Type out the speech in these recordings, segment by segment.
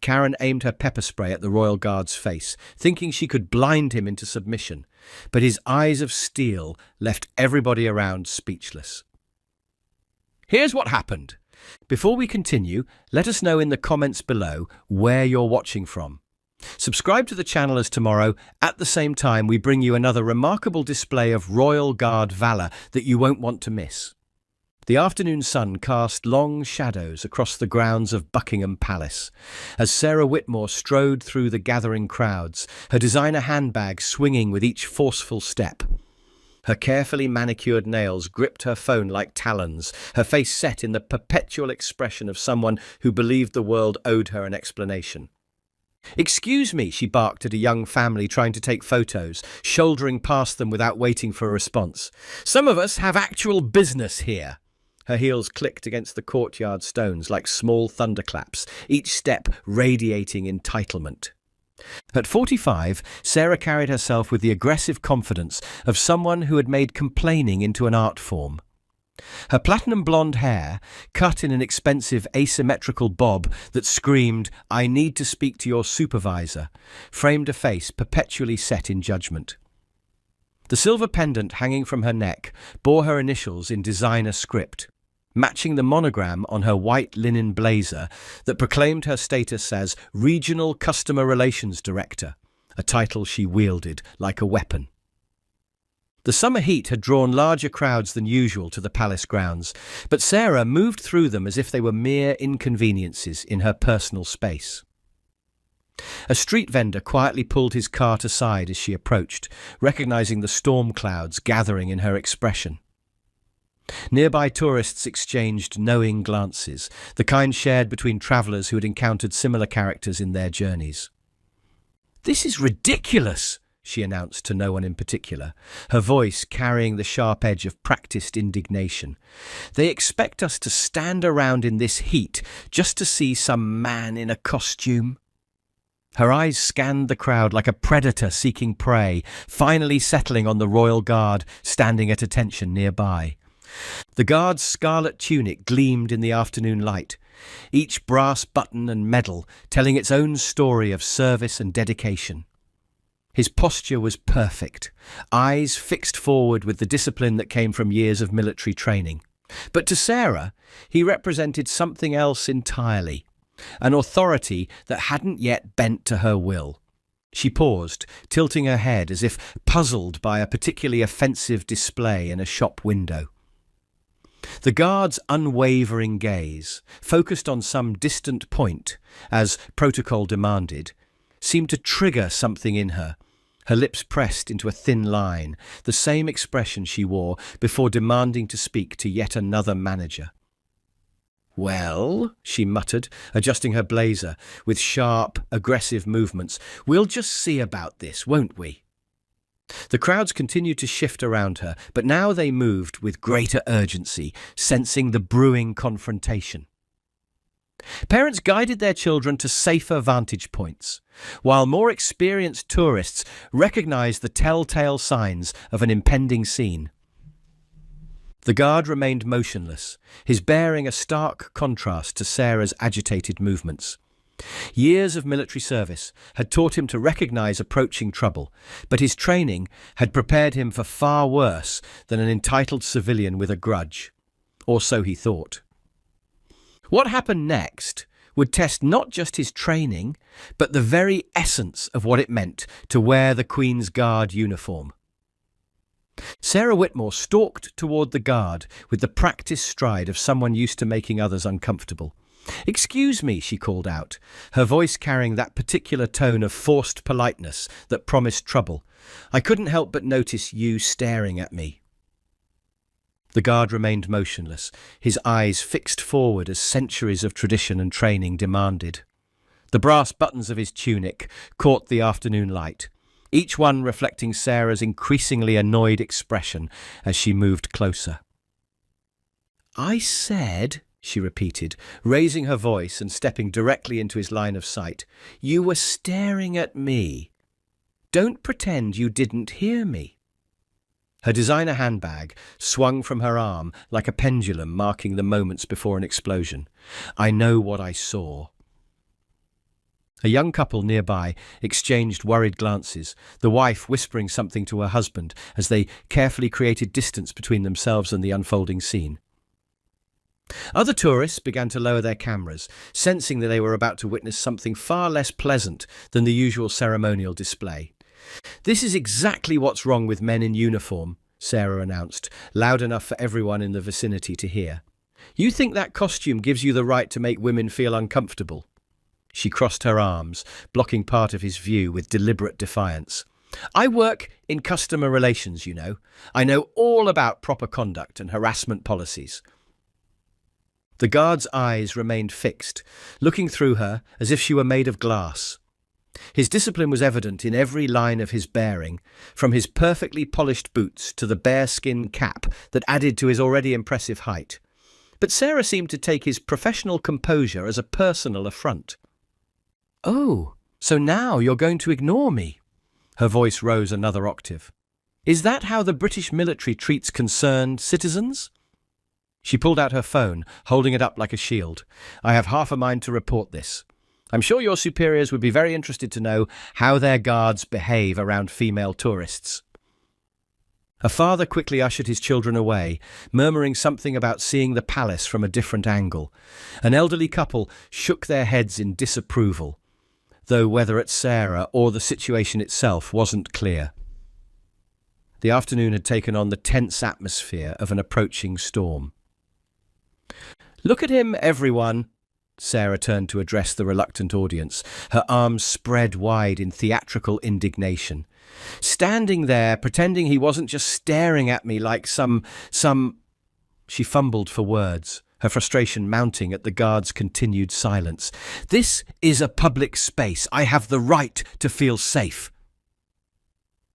Karen aimed her pepper spray at the royal guard's face, thinking she could blind him into submission, but his eyes of steel left everybody around speechless. Here's what happened. Before we continue, let us know in the comments below where you're watching from. Subscribe to the channel as tomorrow, at the same time, we bring you another remarkable display of Royal Guard valour that you won't want to miss. The afternoon sun cast long shadows across the grounds of Buckingham Palace as Sarah Whitmore strode through the gathering crowds, her designer handbag swinging with each forceful step. Her carefully manicured nails gripped her phone like talons, her face set in the perpetual expression of someone who believed the world owed her an explanation. "Excuse me," she barked at a young family trying to take photos, shouldering past them without waiting for a response. "Some of us have actual business here." Her heels clicked against the courtyard stones like small thunderclaps, each step radiating entitlement. At 45, Sarah carried herself with the aggressive confidence of someone who had made complaining into an art form. Her platinum blonde hair, cut in an expensive asymmetrical bob that screamed, "I need to speak to your supervisor," framed a face perpetually set in judgment. The silver pendant hanging from her neck bore her initials in designer script, matching the monogram on her white linen blazer that proclaimed her status as Regional Customer Relations Director, a title she wielded like a weapon. The summer heat had drawn larger crowds than usual to the palace grounds, but Sarah moved through them as if they were mere inconveniences in her personal space. A street vendor quietly pulled his cart aside as she approached, recognizing the storm clouds gathering in her expression. Nearby tourists exchanged knowing glances, the kind shared between travellers who had encountered similar characters in their journeys. "This is ridiculous," she announced to no one in particular, her voice carrying the sharp edge of practiced indignation. "They expect us to stand around in this heat just to see some man in a costume." Her eyes scanned the crowd like a predator seeking prey, finally settling on the royal guard standing at attention nearby. The guard's scarlet tunic gleamed in the afternoon light, each brass button and medal telling its own story of service and dedication. His posture was perfect, eyes fixed forward with the discipline that came from years of military training. But to Sarah, he represented something else entirely, an authority that hadn't yet bent to her will. She paused, tilting her head as if puzzled by a particularly offensive display in a shop window. The guard's unwavering gaze, focused on some distant point, as protocol demanded, seemed to trigger something in her. Her lips pressed into a thin line, the same expression she wore before demanding to speak to yet another manager. "Well," she muttered, adjusting her blazer with sharp, aggressive movements, "we'll just see about this, won't we?" The crowds continued to shift around her, but now they moved with greater urgency, sensing the brewing confrontation. Parents guided their children to safer vantage points, while more experienced tourists recognized the telltale signs of an impending scene. The guard remained motionless, his bearing a stark contrast to Sarah's agitated movements. Years of military service had taught him to recognize approaching trouble, but his training had prepared him for far worse than an entitled civilian with a grudge. Or so he thought. What happened next would test not just his training, but the very essence of what it meant to wear the Queen's Guard uniform. Sarah Whitmore stalked toward the guard with the practiced stride of someone used to making others uncomfortable. "Excuse me," she called out, her voice carrying that particular tone of forced politeness that promised trouble. "I couldn't help but notice you staring at me." The guard remained motionless, his eyes fixed forward as centuries of tradition and training demanded. The brass buttons of his tunic caught the afternoon light, each one reflecting Sarah's increasingly annoyed expression as she moved closer. "I said," she repeated, raising her voice and stepping directly into his line of sight, "you were staring at me. Don't pretend you didn't hear me." Her designer handbag swung from her arm like a pendulum marking the moments before an explosion. "I know what I saw." A young couple nearby exchanged worried glances, the wife whispering something to her husband as they carefully created distance between themselves and the unfolding scene. Other tourists began to lower their cameras, sensing that they were about to witness something far less pleasant than the usual ceremonial display. "This is exactly what's wrong with men in uniform," Sarah announced, loud enough for everyone in the vicinity to hear. "You think that costume gives you the right to make women feel uncomfortable?" She crossed her arms, blocking part of his view with deliberate defiance. "I work in customer relations, you know. I know all about proper conduct and harassment policies." The guard's eyes remained fixed, looking through her as if she were made of glass. His discipline was evident in every line of his bearing, from his perfectly polished boots to the bearskin cap that added to his already impressive height. But Sarah seemed to take his professional composure as a personal affront. "Oh, so now you're going to ignore me?" Her voice rose another octave. "Is that how the British military treats concerned citizens?" She pulled out her phone, holding it up like a shield. "I have half a mind to report this. I'm sure your superiors would be very interested to know how their guards behave around female tourists." A father quickly ushered his children away, murmuring something about seeing the palace from a different angle. An elderly couple shook their heads in disapproval, though whether at Sarah or the situation itself wasn't clear. The afternoon had taken on the tense atmosphere of an approaching storm. "Look at him, everyone," Sarah turned to address the reluctant audience, her arms spread wide in theatrical indignation. "Standing there, pretending he wasn't just staring at me like some... She fumbled for words, her frustration mounting at the guard's continued silence. "This is a public space. I have the right to feel safe."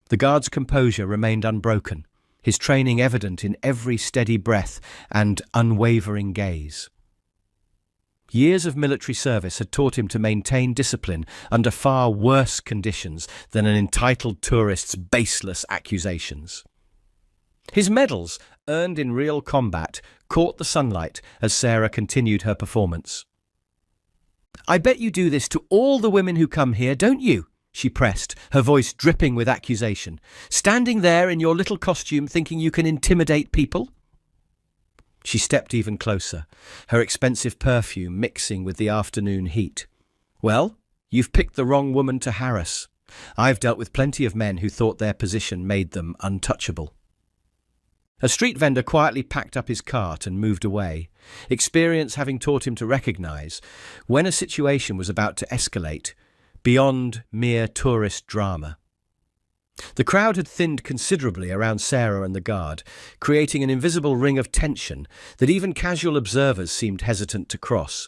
The guard's composure remained unbroken, his training evident in every steady breath and unwavering gaze. Years of military service had taught him to maintain discipline under far worse conditions than an entitled tourist's baseless accusations. His medals, earned in real combat, caught the sunlight as Sarah continued her performance. "I bet you do this to all the women who come here, don't you?" she pressed, her voice dripping with accusation. "Standing there in your little costume thinking you can intimidate people?" She stepped even closer, her expensive perfume mixing with the afternoon heat. "Well, you've picked the wrong woman to harass. I've dealt with plenty of men who thought their position made them untouchable." A street vendor quietly packed up his cart and moved away, experience having taught him to recognize when a situation was about to escalate beyond mere tourist drama. The crowd had thinned considerably around Sarah and the guard, creating an invisible ring of tension that even casual observers seemed hesitant to cross.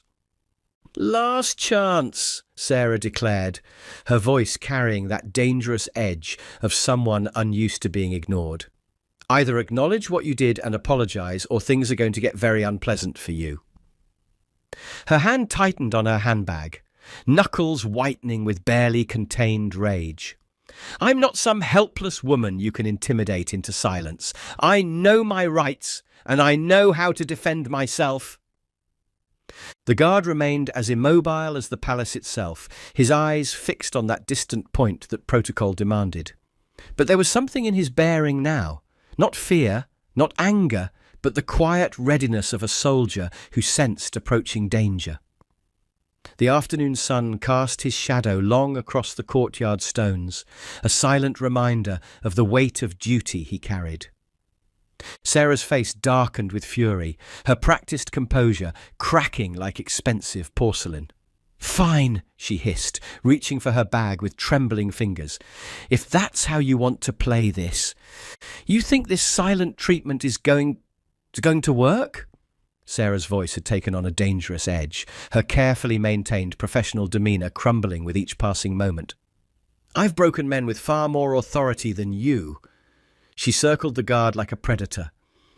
"Last chance," Sarah declared, her voice carrying that dangerous edge of someone unused to being ignored. "Either acknowledge what you did and apologize, or things are going to get very unpleasant for you." Her hand tightened on her handbag, knuckles whitening with barely contained rage. "I'm not some helpless woman you can intimidate into silence. I know my rights, and I know how to defend myself." The guard remained as immobile as the palace itself, his eyes fixed on that distant point that protocol demanded. But there was something in his bearing now, not fear, not anger, but the quiet readiness of a soldier who sensed approaching danger. The afternoon sun cast his shadow long across the courtyard stones, a silent reminder of the weight of duty he carried. Sarah's face darkened with fury, her practiced composure cracking like expensive porcelain. "Fine," she hissed, reaching for her bag with trembling fingers. "If that's how you want to play this. You think this silent treatment is going to work?" Sarah's voice had taken on a dangerous edge, her carefully maintained professional demeanour crumbling with each passing moment. "I've broken men with far more authority than you." She circled the guard like a predator,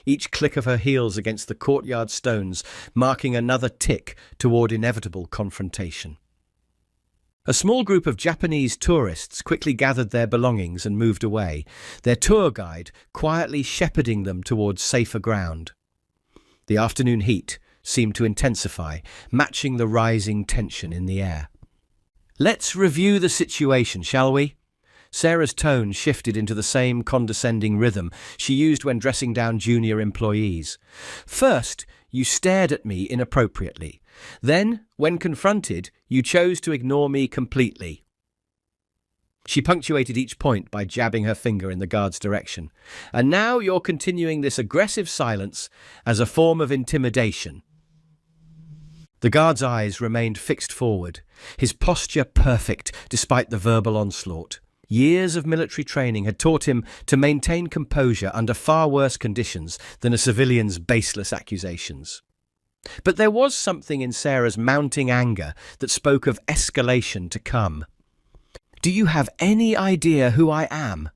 each click of her heels against the courtyard stones marking another tick toward inevitable confrontation. A small group of Japanese tourists quickly gathered their belongings and moved away, their tour guide quietly shepherding them towards safer ground. The afternoon heat seemed to intensify, matching the rising tension in the air. Let's review the situation, shall we? Sarah's tone shifted into the same condescending rhythm she used when dressing down junior employees. First, you stared at me inappropriately. Then, when confronted, you chose to ignore me completely. She punctuated each point by jabbing her finger in the guard's direction. And now you're continuing this aggressive silence as a form of intimidation. The guard's eyes remained fixed forward, his posture perfect despite the verbal onslaught. Years of military training had taught him to maintain composure under far worse conditions than a civilian's baseless accusations. But there was something in Sarah's mounting anger that spoke of escalation to come. "Do you have any idea who I am?"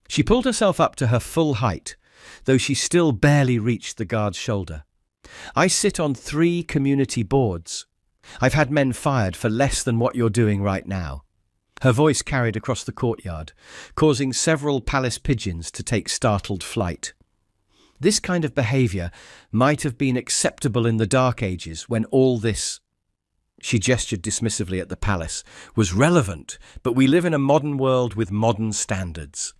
She pulled herself up to her full height, though she still barely reached the guard's shoulder. "I sit on 3 community boards. I've had men fired for less than what you're doing right now." Her voice carried across the courtyard, causing several palace pigeons to take startled flight. This kind of behaviour might have been acceptable in the Dark Ages when all this, she gestured dismissively at the palace, was relevant, but we live in a modern world with modern standards.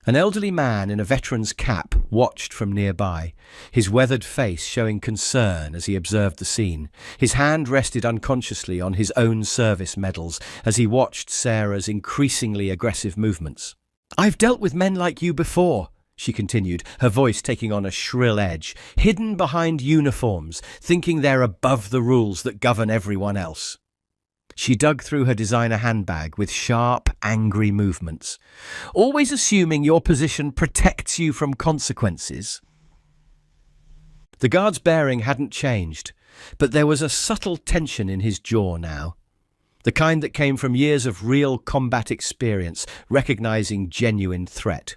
An elderly man in a veteran's cap watched from nearby, his weathered face showing concern as he observed the scene. His hand rested unconsciously on his own service medals as he watched Sarah's increasingly aggressive movements. "I've dealt with men like you before," she continued, her voice taking on a shrill edge, "hidden behind uniforms, thinking they're above the rules that govern everyone else." She dug through her designer handbag with sharp, angry movements. "Always assuming your position protects you from consequences." The guard's bearing hadn't changed, but there was a subtle tension in his jaw now, the kind that came from years of real combat experience, recognizing genuine threat.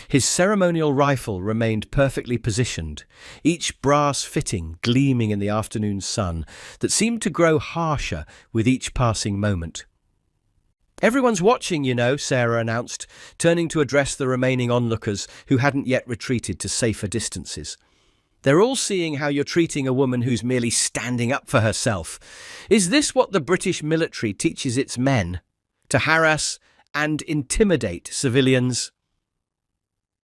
His ceremonial rifle remained perfectly positioned, each brass fitting gleaming in the afternoon sun that seemed to grow harsher with each passing moment. "Everyone's watching, you know," Sarah announced, turning to address the remaining onlookers who hadn't yet retreated to safer distances. "They're all seeing how you're treating a woman who's merely standing up for herself. Is this what the British military teaches its men? To harass and intimidate civilians?"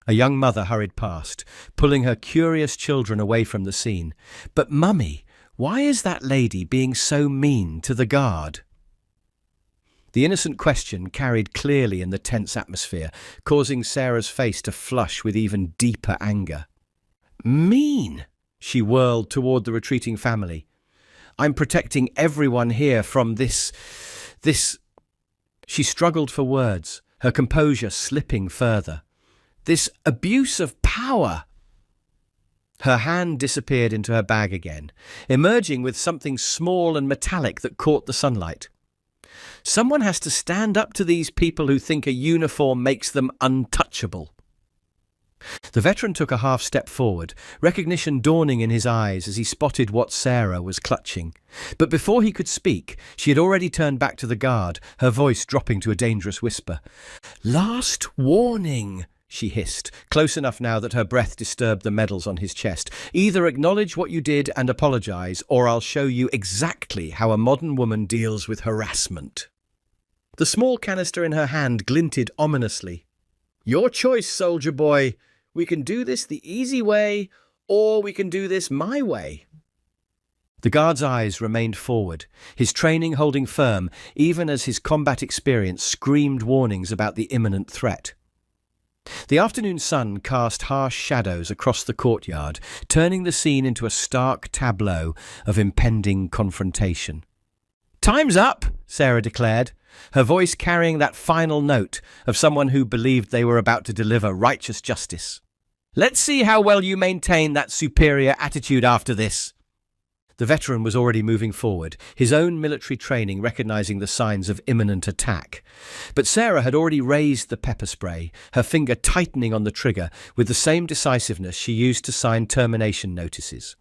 A young mother hurried past, pulling her curious children away from the scene. "But Mummy, why is that lady being so mean to the guard?" The innocent question carried clearly in the tense atmosphere, causing Sarah's face to flush with even deeper anger. "Mean?" She whirled toward the retreating family. "I'm protecting everyone here from this... She struggled for words, her composure slipping further. "This abuse of power." Her hand disappeared into her bag again, emerging with something small and metallic that caught the sunlight. "Someone has to stand up to these people who think a uniform makes them untouchable." The veteran took a half step forward, recognition dawning in his eyes as he spotted what Sarah was clutching. But before he could speak, she had already turned back to the guard, her voice dropping to a dangerous whisper. "Last warning," she hissed, close enough now that her breath disturbed the medals on his chest. "Either acknowledge what you did and apologize, or I'll show you exactly how a modern woman deals with harassment." The small canister in her hand glinted ominously. "Your choice, soldier boy. We can do this the easy way, or we can do this my way." The guard's eyes remained forward, his training holding firm even as his combat experience screamed warnings about the imminent threat. The afternoon sun cast harsh shadows across the courtyard, turning the scene into a stark tableau of impending confrontation. "Time's up," Sarah declared, her voice carrying that final note of someone who believed they were about to deliver righteous justice. "Let's see how well you maintain that superior attitude after this." The veteran was already moving forward, his own military training recognizing the signs of imminent attack. But Sarah had already raised the pepper spray, her finger tightening on the trigger with the same decisiveness she used to sign termination notices.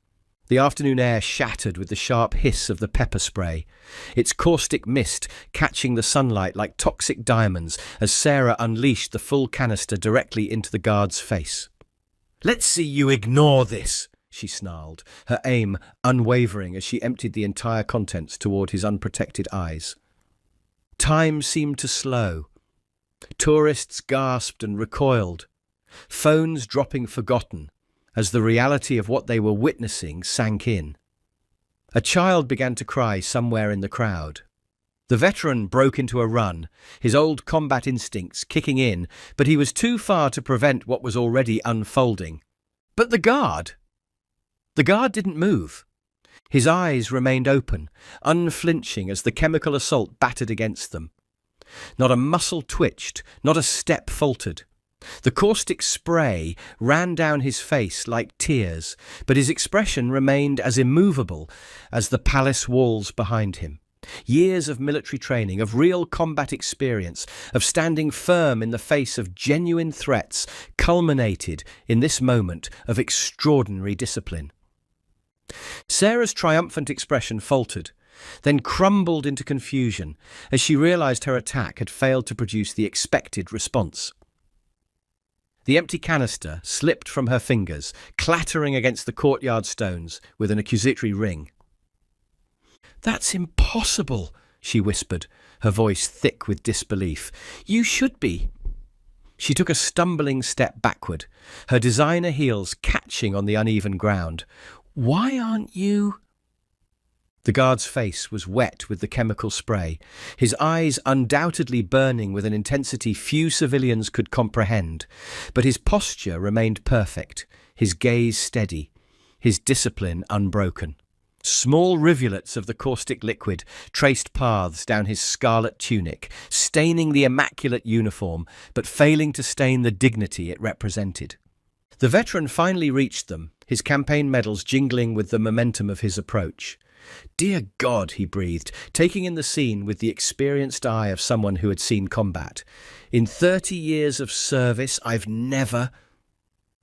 The afternoon air shattered with the sharp hiss of the pepper spray, its caustic mist catching the sunlight like toxic diamonds as Sarah unleashed the full canister directly into the guard's face. "Let's see you ignore this," she snarled, her aim unwavering as she emptied the entire contents toward his unprotected eyes. Time seemed to slow. Tourists gasped and recoiled, phones dropping forgotten as the reality of what they were witnessing sank in. A child began to cry somewhere in the crowd. The veteran broke into a run, his old combat instincts kicking in, but he was too far to prevent what was already unfolding. But the guard! The guard didn't move. His eyes remained open, unflinching as the chemical assault battered against them. Not a muscle twitched, not a step faltered. The caustic spray ran down his face like tears, but his expression remained as immovable as the palace walls behind him. Years of military training, of real combat experience, of standing firm in the face of genuine threats, culminated in this moment of extraordinary discipline. Sarah's triumphant expression faltered, then crumbled into confusion as she realized her attack had failed to produce the expected response. The empty canister slipped from her fingers, clattering against the courtyard stones with an accusatory ring. "That's impossible," she whispered, her voice thick with disbelief. "You should be." She took a stumbling step backward, her designer heels catching on the uneven ground. "Why aren't you—" The guard's face was wet with the chemical spray, his eyes undoubtedly burning with an intensity few civilians could comprehend, but his posture remained perfect, his gaze steady, his discipline unbroken. Small rivulets of the caustic liquid traced paths down his scarlet tunic, staining the immaculate uniform, but failing to stain the dignity it represented. The veteran finally reached them, his campaign medals jingling with the momentum of his approach. "Dear God," he breathed, taking in the scene with the experienced eye of someone who had seen combat. "In 30 years of service, I've never—"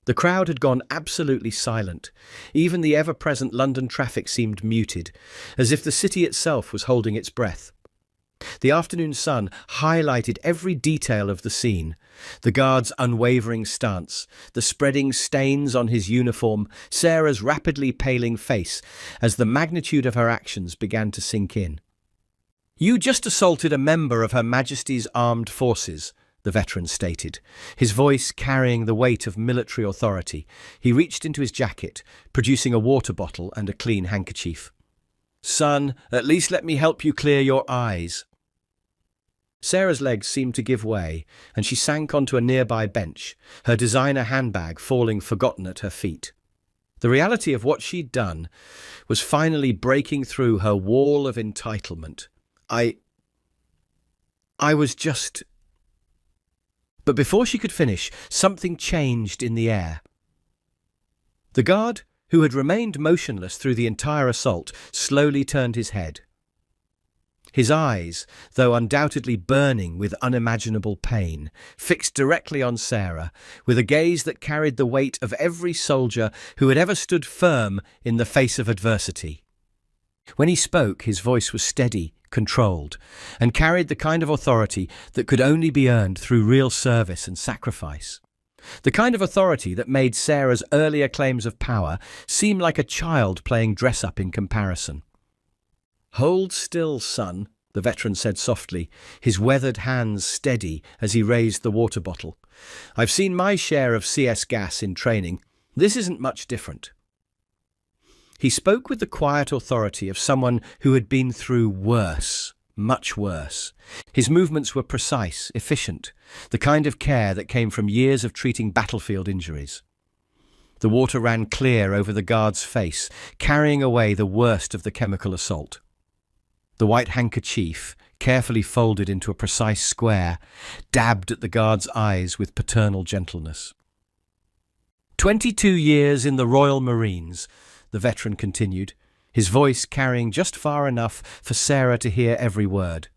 The crowd had gone absolutely silent. Even the ever-present London traffic seemed muted, as if the city itself was holding its breath. The afternoon sun highlighted every detail of the scene: the guard's unwavering stance, the spreading stains on his uniform, Sarah's rapidly paling face as the magnitude of her actions began to sink in. "You just assaulted a member of Her Majesty's Armed Forces," the veteran stated, his voice carrying the weight of military authority. He reached into his jacket, producing a water bottle and a clean handkerchief. "Son, at least let me help you clear your eyes." Sarah's legs seemed to give way, and she sank onto a nearby bench, her designer handbag falling forgotten at her feet. The reality of what she'd done was finally breaking through her wall of entitlement. I was just... But before she could finish, something changed in the air. The guard, who had remained motionless through the entire assault, slowly turned his head. His eyes, though undoubtedly burning with unimaginable pain, fixed directly on Sarah, with a gaze that carried the weight of every soldier who had ever stood firm in the face of adversity. When he spoke, his voice was steady, controlled, and carried the kind of authority that could only be earned through real service and sacrifice. The kind of authority that made Sarah's earlier claims of power seem like a child playing dress-up in comparison. "Hold still, son," the veteran said softly, his weathered hands steady as he raised the water bottle. "I've seen my share of CS gas in training. This isn't much different." He spoke with the quiet authority of someone who had been through worse, much worse. His movements were precise, efficient, the kind of care that came from years of treating battlefield injuries. The water ran clear over the guard's face, carrying away the worst of the chemical assault. The white handkerchief, carefully folded into a precise square, dabbed at the guard's eyes with paternal gentleness. 22 years in the Royal Marines, the veteran continued, his voice carrying just far enough for Sarah to hear every word.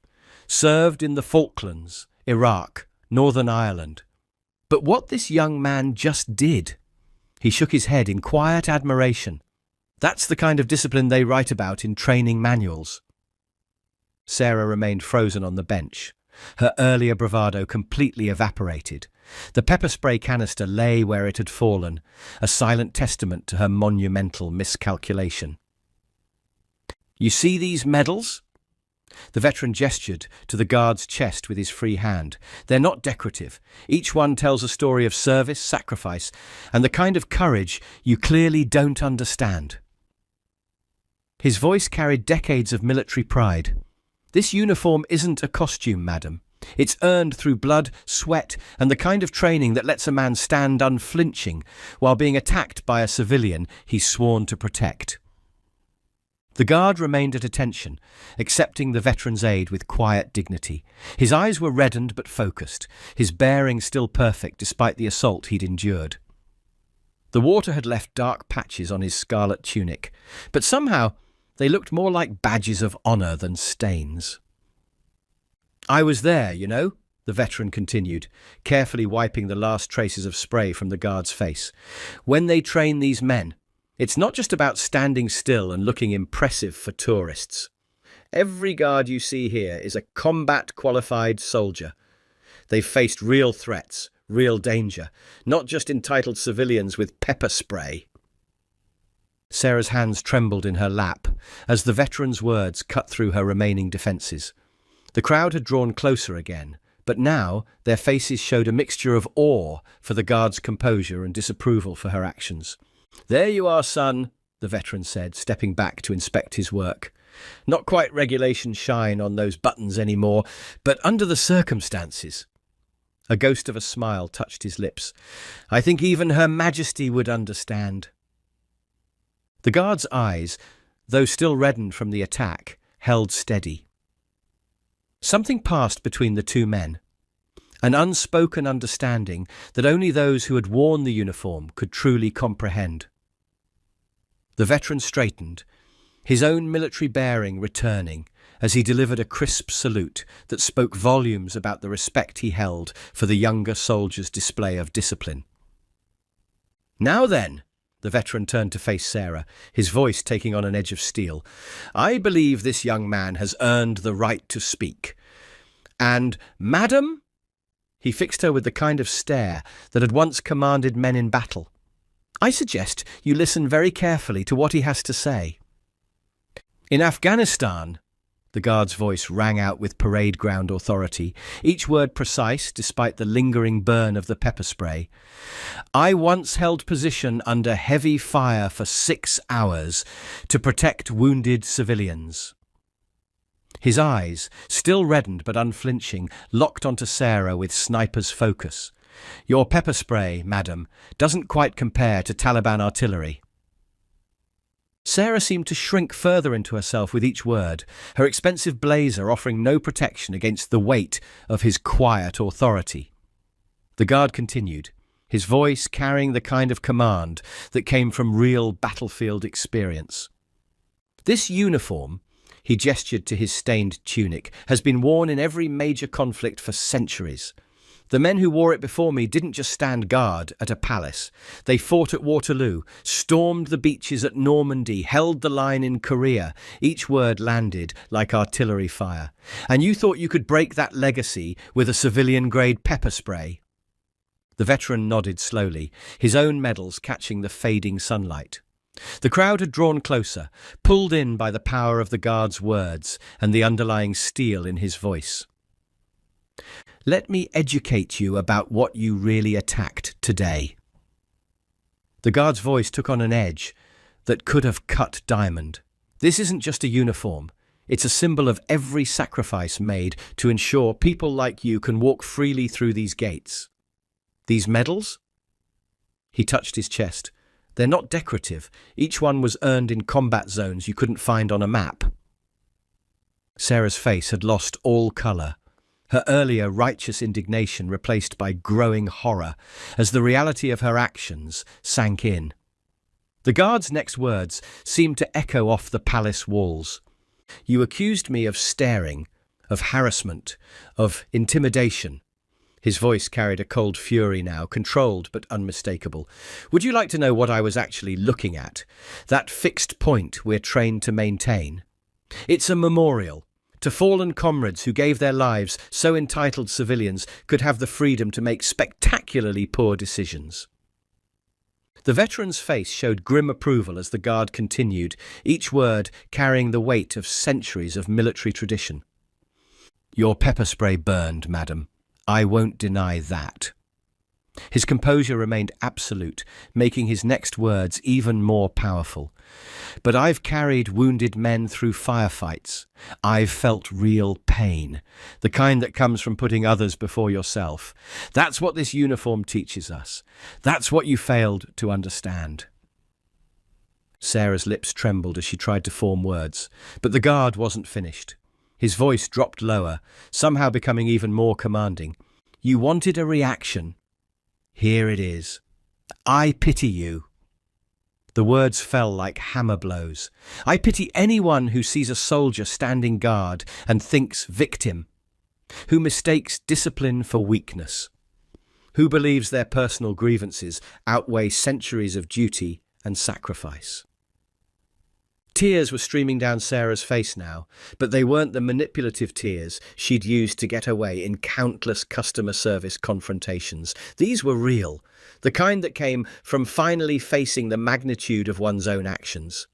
Served in the Falklands, Iraq, Northern Ireland. But what this young man just did? He shook his head in quiet admiration. That's the kind of discipline they write about in training manuals. Sarah remained frozen on the bench, her earlier bravado completely evaporated, The pepper spray canister lay where it had fallen, a silent testament to her monumental miscalculation. "You see these medals?" The veteran gestured to the guard's chest with his free hand. "They're not decorative. Each one tells a story of service, sacrifice, and the kind of courage you clearly don't understand." His voice carried decades of military pride. "This uniform isn't a costume, madam. It's earned through blood, sweat, and the kind of training that lets a man stand unflinching while being attacked by a civilian he's sworn to protect." The guard remained at attention, accepting the veteran's aid with quiet dignity. His eyes were reddened but focused, his bearing still perfect despite the assault he'd endured. The water had left dark patches on his scarlet tunic, but somehow they looked more like badges of honour than stains. "I was there, you know," the veteran continued, carefully wiping the last traces of spray from the guard's face. "When they train these men, it's not just about standing still and looking impressive for tourists. Every guard you see here is a combat-qualified soldier. They've faced real threats, real danger, not just entitled civilians with pepper spray." Sarah's hands trembled in her lap as the veteran's words cut through her remaining defences. The crowd had drawn closer again, but now their faces showed a mixture of awe for the guard's composure and disapproval for her actions. "There you are, son," the veteran said, stepping back to inspect his work. "Not quite regulation shine on those buttons anymore, but under the circumstances." A ghost of a smile touched his lips. "I think even Her Majesty would understand." The guard's eyes, though still reddened from the attack, held steady. Something passed between the two men, an unspoken understanding that only those who had worn the uniform could truly comprehend. The veteran straightened, his own military bearing returning as he delivered a crisp salute that spoke volumes about the respect he held for the younger soldier's display of discipline. "Now then," the veteran turned to face Sarah, his voice taking on an edge of steel, "I believe this young man has earned the right to speak. And, madam," he fixed her with the kind of stare that had once commanded men in battle, "I suggest you listen very carefully to what he has to say. In Afghanistan," the guard's voice rang out with parade ground authority, each word precise despite the lingering burn of the pepper spray, "I once held position under heavy fire for 6 hours to protect wounded civilians." His eyes, still reddened but unflinching, locked onto Sarah with sniper's focus. "Your pepper spray, madam, doesn't quite compare to Taliban artillery." Sarah seemed to shrink further into herself with each word, her expensive blazer offering no protection against the weight of his quiet authority. The guard continued, his voice carrying the kind of command that came from real battlefield experience. "This uniform," he gestured to his stained tunic, "has been worn in every major conflict for centuries. The men who wore it before me didn't just stand guard at a palace. They fought at Waterloo, stormed the beaches at Normandy, held the line in Korea. Each word landed like artillery fire. And you thought you could break that legacy with a civilian-grade pepper spray?" The veteran nodded slowly, his own medals catching the fading sunlight. The crowd had drawn closer, pulled in by the power of the guard's words and the underlying steel in his voice. "Let me educate you about what you really attacked today." The guard's voice took on an edge that could have cut diamond. "This isn't just a uniform. It's a symbol of every sacrifice made to ensure people like you can walk freely through these gates. These medals?" He touched his chest. "They're not decorative. Each one was earned in combat zones you couldn't find on a map." Sarah's face had lost all colour, her earlier righteous indignation replaced by growing horror as the reality of her actions sank in. The guard's next words seemed to echo off the palace walls. "You accused me of staring, of harassment, of intimidation." His voice carried a cold fury now, controlled but unmistakable. "Would you like to know what I was actually looking at? That fixed point we're trained to maintain? It's a memorial, to fallen comrades who gave their lives so entitled civilians could have the freedom to make spectacularly poor decisions. The veteran's face showed grim approval as the guard continued, each word carrying the weight of centuries of military tradition. "Your pepper spray burned, madam. I won't deny that." His composure remained absolute, making his next words even more powerful. "But I've carried wounded men through firefights. I've felt real pain, the kind that comes from putting others before yourself. That's what this uniform teaches us. That's what you failed to understand." Sarah's lips trembled as she tried to form words, but the guard wasn't finished. His voice dropped lower, somehow becoming even more commanding. "You wanted a reaction. Here it is. I pity you." The words fell like hammer blows. "I pity anyone who sees a soldier standing guard and thinks victim, who mistakes discipline for weakness, who believes their personal grievances outweigh centuries of duty and sacrifice." Tears were streaming down Sarah's face now, but they weren't the manipulative tears she'd used to get away in countless customer service confrontations. These were real, the kind that came from finally facing the magnitude of one's own actions.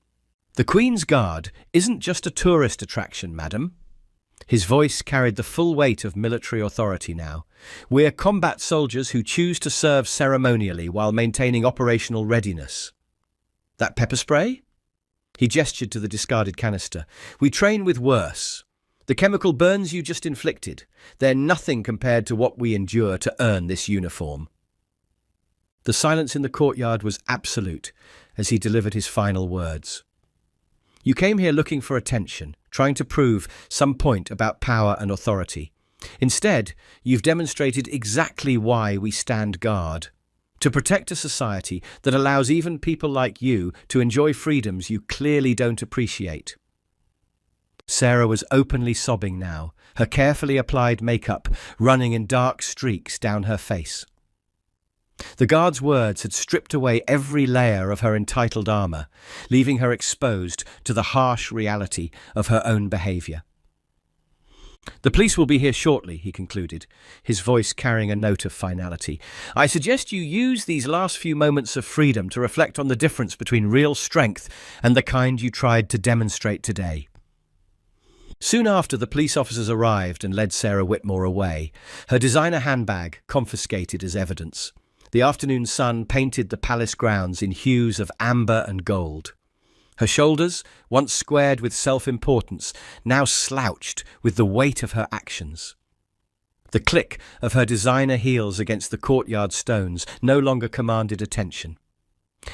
"The Queen's Guard isn't just a tourist attraction, madam." His voice carried the full weight of military authority now. "We're combat soldiers who choose to serve ceremonially while maintaining operational readiness." "That pepper spray?" He gestured to the discarded canister. "We train with worse. The chemical burns you just inflicted. They're nothing compared to what we endure to earn this uniform." The silence in the courtyard was absolute as he delivered his final words. "You came here looking for attention, trying to prove some point about power and authority. Instead, you've demonstrated exactly why we stand guard. To protect a society that allows even people like you to enjoy freedoms you clearly don't appreciate." Sarah was openly sobbing now, her carefully applied makeup running in dark streaks down her face. The guard's words had stripped away every layer of her entitled armour, leaving her exposed to the harsh reality of her own behaviour. "The police will be here shortly," he concluded, his voice carrying a note of finality. "I suggest you use these last few moments of freedom to reflect on the difference between real strength and the kind you tried to demonstrate today." Soon after, the police officers arrived and led Sarah Whitmore away, her designer handbag confiscated as evidence. The afternoon sun painted the palace grounds in hues of amber and gold. Her shoulders, once squared with self-importance, now slouched with the weight of her actions. The click of her designer heels against the courtyard stones no longer commanded attention.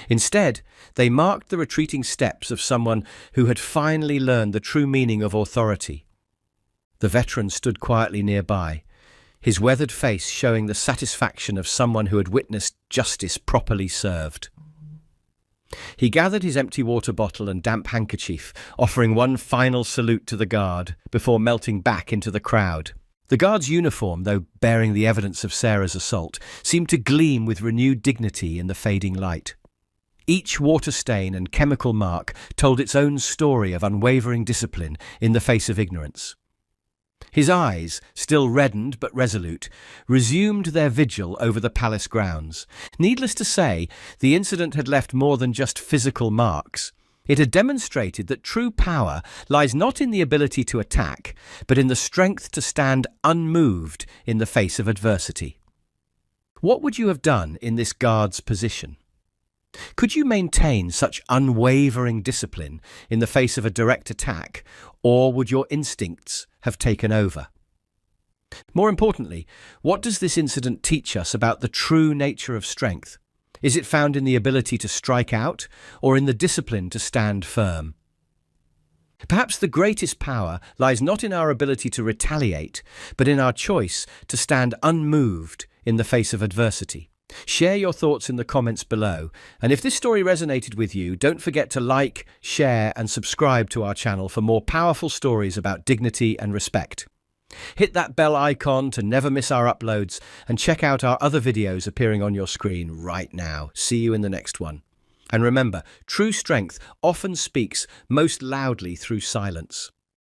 Instead, they marked the retreating steps of someone who had finally learned the true meaning of authority. The veteran stood quietly nearby, his weathered face showing the satisfaction of someone who had witnessed justice properly served. He gathered his empty water bottle and damp handkerchief, offering one final salute to the guard before melting back into the crowd. The guard's uniform, though bearing the evidence of Sarah's assault, seemed to gleam with renewed dignity in the fading light. Each water stain and chemical mark told its own story of unwavering discipline in the face of ignorance. His eyes, still reddened but resolute, resumed their vigil over the palace grounds. Needless to say, the incident had left more than just physical marks. It had demonstrated that true power lies not in the ability to attack, but in the strength to stand unmoved in the face of adversity. What would you have done in this guard's position? Could you maintain such unwavering discipline in the face of a direct attack, or would your instincts have taken over? More importantly, what does this incident teach us about the true nature of strength? Is it found in the ability to strike out, or in the discipline to stand firm? Perhaps the greatest power lies not in our ability to retaliate, but in our choice to stand unmoved in the face of adversity. Share your thoughts in the comments below, and if this story resonated with you, don't forget to like, share and subscribe to our channel for more powerful stories about dignity and respect. Hit that bell icon to never miss our uploads, and check out our other videos appearing on your screen right now. See you in the next one. And remember, true strength often speaks most loudly through silence.